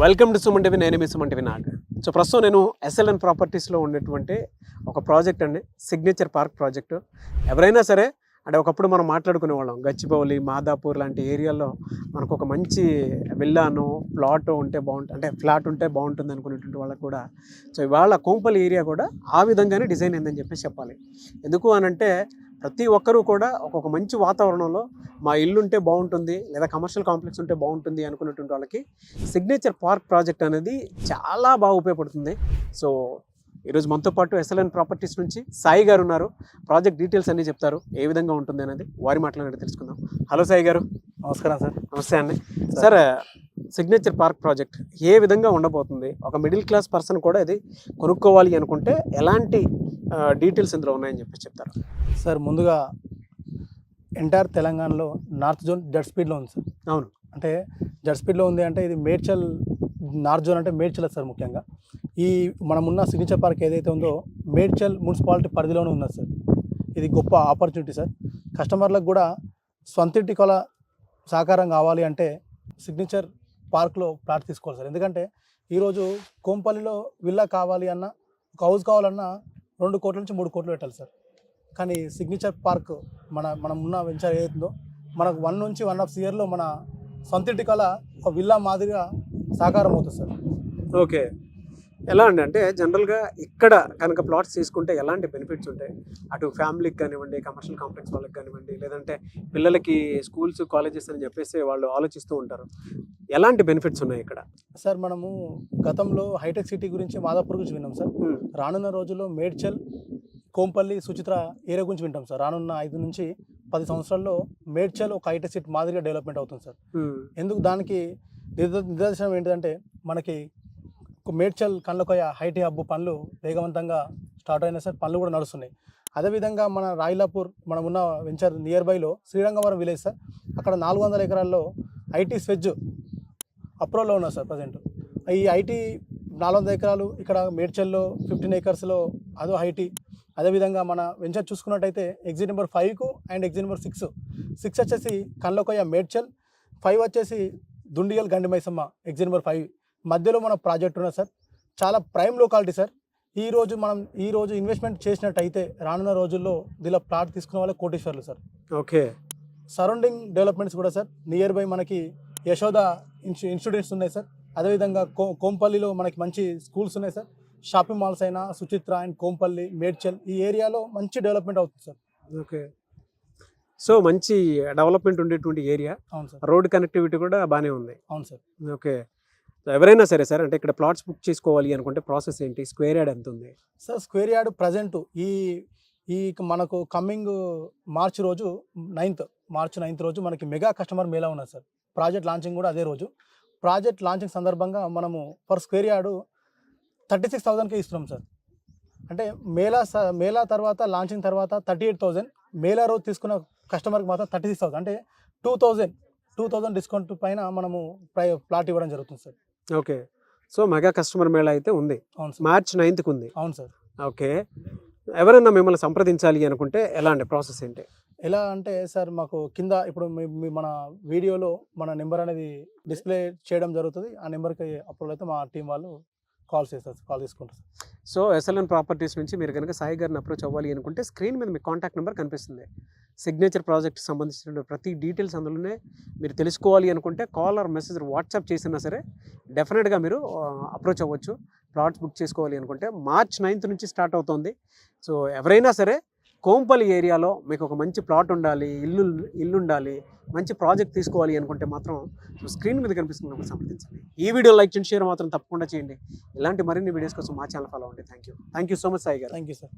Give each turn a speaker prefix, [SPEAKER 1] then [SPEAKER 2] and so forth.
[SPEAKER 1] Welcome to Suman TV. నేను మీ Suman TV Nag. So ప్రస్తుతం నేను ఎస్ఎల్ఎన్ ప్రాపర్టీస్లో ఉండేటువంటి ఒక ప్రాజెక్ట్ అండి, సిగ్నేచర్ పార్క్ ప్రాజెక్టు. ఎవరైనా సరే అంటే ఒకప్పుడు మనం మాట్లాడుకునే వాళ్ళం, గచ్చిబౌలి, మాదాపూర్ లాంటి ఏరియాలో మనకు ఒక మంచి విల్లాను ప్లాట్ ఉంటే బాగుంటుంది, అంటే ఫ్లాట్ ఉంటే బాగుంటుంది అనుకునేటువంటి వాళ్ళకు కూడా సో ఇవాళ కోంపల్లి ఏరియా కూడా ఆ విధంగానే డిజైన్ అయిందని చెప్పేసి చెప్పాలి. ఎందుకు అనంటే ప్రతి ఒక్కరూ కూడా ఒక్కొక్క మంచి వాతావరణంలో మా ఇల్లు ఉంటే బాగుంటుంది లేదా కమర్షియల్ కాంప్లెక్స్ ఉంటే బాగుంటుంది అనుకునేటువంటి వాళ్ళకి సిగ్నేచర్ పార్క్ ప్రాజెక్ట్ అనేది చాలా బాగా ఉపయోగపడుతుంది. సో ఈరోజు మనతో పాటు ఎస్ఎల్ఎన్ ప్రాపర్టీస్ నుంచి సాయి గారు ఉన్నారు. ప్రాజెక్ట్ డీటెయిల్స్ అన్నీ చెప్తారు, ఏ విధంగా ఉంటుంది అనేది వారి మాటలను తెలుసుకుందాం. హలో సాయి గారు.
[SPEAKER 2] నమస్కారం సార్.
[SPEAKER 1] నమస్తే అండి. సార్, సిగ్నేచర్ పార్క్ ప్రాజెక్ట్ ఏ విధంగా ఉండబోతుంది? ఒక మిడిల్ క్లాస్ పర్సన్ కూడా ఇది కొనుక్కోవాలి అనుకుంటే ఎలాంటి డీటెయిల్స్ ఇందులో ఉన్నాయని చెప్పి చెప్తారు?
[SPEAKER 2] సార్, ముందుగా ఎంటైర్ తెలంగాణలో నార్త్ జోన్ జడ్ స్పీడ్లో ఉంది సార్.
[SPEAKER 1] అవును,
[SPEAKER 2] అంటే జడ్ స్పీడ్లో ఉంది అంటే ఇది మేడ్చల్ నార్త్ జోన్ అంటే మేడ్చల్ సార్. ముఖ్యంగా ఈ మనమున్న సిగ్నేచర్ పార్క్ ఏదైతే ఉందో మేడ్చల్ మున్సిపాలిటీ పరిధిలోనే ఉన్నది సార్. ఇది గొప్ప ఆపర్చునిటీ సార్. కస్టమర్లకు కూడా సొంతింటి కళ సాకారం కావాలి అంటే సిగ్నేచర్ పార్క్లో ప్లాట్ తీసుకోవాలి సార్. ఎందుకంటే ఈరోజు కోంపల్లిలో విల్లా కావాలి అన్న, ఒక హౌస్ కావాలన్నా 2 కోట్ల నుంచి 3 కోట్లు పెట్టాలి సార్. కానీ సిగ్నేచర్ పార్క్ మనం ఉన్న వెంచర్ ఏదైతుందో మనకు 1 నుంచి 1.5 ఇయర్లో మన సొంతింటి కళ ఒక విల్లా మాదిరిగా సాకారం అవుతుంది సార్.
[SPEAKER 1] ఓకే. ఎలా అండి అంటే జనరల్గా ఇక్కడ కనుక ప్లాట్స్ తీసుకుంటే ఎలాంటి బెనిఫిట్స్ ఉంటాయి? అటు ఫ్యామిలీకి కానివ్వండి, కమర్షియల్ కాంప్లెక్స్ వాళ్ళకి కానివ్వండి, లేదంటే పిల్లలకి స్కూల్స్ కాలేజెస్ అని చెప్పేసి వాళ్ళు ఆలోచిస్తూ ఉంటారు. ఎలాంటి బెనిఫిట్స్ ఉన్నాయి ఇక్కడ?
[SPEAKER 2] సార్, మనము గతంలో హైటెక్ సిటీ గురించి, మాదాపూర్ గురించి విన్నాం సార్. రానున్న రోజుల్లో మేడ్చల్, కోంపల్లి, సుచిత్ర ఏరియా గురించి వింటాం సార్. రానున్న 5 నుంచి 10 సంవత్సరాల్లో మేడ్చల్ ఒక హైటెక్ సిటీ మాదిరిగా డెవలప్మెంట్ అవుతుంది సార్. ఎందుకు దానికి నిదర్శనం ఏంటంటే మనకి మేడ్చల్ కండ్లకోయ హైటీ హబ్ పనులు వేగవంతంగా స్టార్ట్ అయినాయి సార్. పనులు కూడా నడుస్తున్నాయి. అదేవిధంగా మన రాయిలాపూర్, మనం ఉన్న వెంచర్ నియర్ బైలో శ్రీరంగవరం విలేజ్ సార్. అక్కడ 400 ఎకరాల్లో ఐటీ స్వెడ్జ్ అప్రూవల్లో ఉన్నారు సార్ ప్రజెంట్. ఈ ఐటీ 400 ఎకరాలు ఇక్కడ మేడ్చల్లో 15 ఏకర్స్లో అదో ఐటీ. అదేవిధంగా మన వెంచర్ చూసుకున్నట్టయితే exit number 5 and exit number 6 వచ్చేసి కండ్లకోయ మేడ్చల్, 5 వచ్చేసి దుండిగల్ గండిమైసమ్మ ఎగ్జిట్ నెంబర్ 5 మధ్యలో మన ప్రాజెక్ట్ ఉన్నది సార్. చాలా ప్రైమ్ లొకాలిటీ సార్. ఈరోజు ఇన్వెస్ట్మెంట్ చేసినట్టయితే రానున్న రోజుల్లో దీనిలో ప్లాట్ తీసుకునే వాళ్ళే కోటీశ్వర్లు సార్.
[SPEAKER 1] ఓకే.
[SPEAKER 2] సరౌండింగ్ డెవలప్మెంట్స్ కూడా సార్. నియర్ బై మనకి యశోద ఇన్స్టిట్యూట్స్ ఉన్నాయి సార్. అదేవిధంగా కోంపల్లిలో మనకి మంచి స్కూల్స్ ఉన్నాయి సార్. షాపింగ్ మాల్స్ అయినా సుచిత్ర అండ్ కోంపల్లి, మేడ్చల్ ఈ ఏరియాలో మంచి డెవలప్మెంట్ అవుతుంది సార్.
[SPEAKER 1] ఓకే. సో మంచి డెవలప్మెంట్ ఉండేటువంటి ఏరియా.
[SPEAKER 2] అవును సార్.
[SPEAKER 1] రోడ్ కనెక్టివిటీ కూడా బాగానే ఉంది.
[SPEAKER 2] అవును సార్.
[SPEAKER 1] ఓకే. ఎవరైనా సరే సార్, అంటే ఇక్కడ ప్లాట్స్ బుక్ చేసుకోవాలి అనుకుంటే ప్రాసెస్ ఏంటి? స్క్వేర్ యార్డ్ ఎంత ఉంది
[SPEAKER 2] సార్? స్క్వేర్ యార్డ్ ప్రజెంట్ ఈ మనకు కమింగ్ మార్చ్ 9th రోజు మనకి మెగా కస్టమర్ మేళా ఉన్నది సార్. ప్రాజెక్ట్ లాంచింగ్ కూడా అదే రోజు. ప్రాజెక్ట్ లాంచింగ్ సందర్భంగా మనము పర్ స్క్వేర్ యార్డు 36,000కే ఇస్తున్నాం సార్. అంటే మేళా తర్వాత లాంచింగ్ తర్వాత 38,000, మేళా రోజు తీసుకున్న కస్టమర్కి మాత్రం 36,000, అంటే 2,000 డిస్కౌంట్ పైన మనము ప్లాట్ ఇవ్వడం జరుగుతుంది sir.
[SPEAKER 1] Okay. So mega customer Mela అయితే ఉంది.
[SPEAKER 2] అవును సార్.
[SPEAKER 1] మార్చ్ 9th ఉంది.
[SPEAKER 2] అవును సార్.
[SPEAKER 1] ఓకే. ఎవరైనా మిమ్మల్ని సంప్రదించాలి అనుకుంటే ఎలాంటి ప్రాసెస్ ఏంటి?
[SPEAKER 2] ఎలా అంటే సార్, మాకు కింద ఇప్పుడు మన వీడియోలో మన నెంబర్ అనేది డిస్ప్లే చేయడం జరుగుతుంది. ఆ నెంబర్కి అప్పుడు అయితే మా టీం వాళ్ళు కాల్ తీసుకుంటారు.
[SPEAKER 1] సో ఎస్ఎల్ఎన్ ప్రాపర్టీస్ నుంచి మీరు కనుక సాయి గారిని అప్రోచ్ అవ్వాలి అనుకుంటే స్క్రీన్ మీద మీ కాంటాక్ట్ నెంబర్ కనిపిస్తుంది. సిగ్నేచర్ ప్రాజెక్ట్కి సంబంధించిన ప్రతి డీటెయిల్స్ అందులోనే మీరు తెలుసుకోవాలి అనుకుంటే కాల్ ఆర్ మెసేజ్ వాట్సాప్ చేసినా సరే డెఫినెట్గా మీరు అప్రోచ్ అవ్వచ్చు. ప్లాట్స్ బుక్ చేసుకోవాలి అనుకుంటే మార్చ్ 9th నుంచి స్టార్ట్ అవుతుంది. సో ఎవరైనా సరే కోంపల్లి ఏరియాలో మీకు ఒక మంచి ప్లాట్ ఉండాలి, ఇల్లు ఉండాలి, మంచి ప్రాజెక్ట్ తీసుకోవాలి అనుకుంటే మాత్రం స్క్రీన్ మీద కనిపిస్తున్నప్పుడు సంప్రదించండి. ఈ వీడియో లైక్ చేయండి, షేర్ మాత్రం తప్పకుండా చేయండి. ఇలాంటి మరిన్ని వీడియోస్ కోసం మా ఛానల్ ఫాలో అవ్వండి. Thank you so much Sai garu.
[SPEAKER 2] Thank you sir.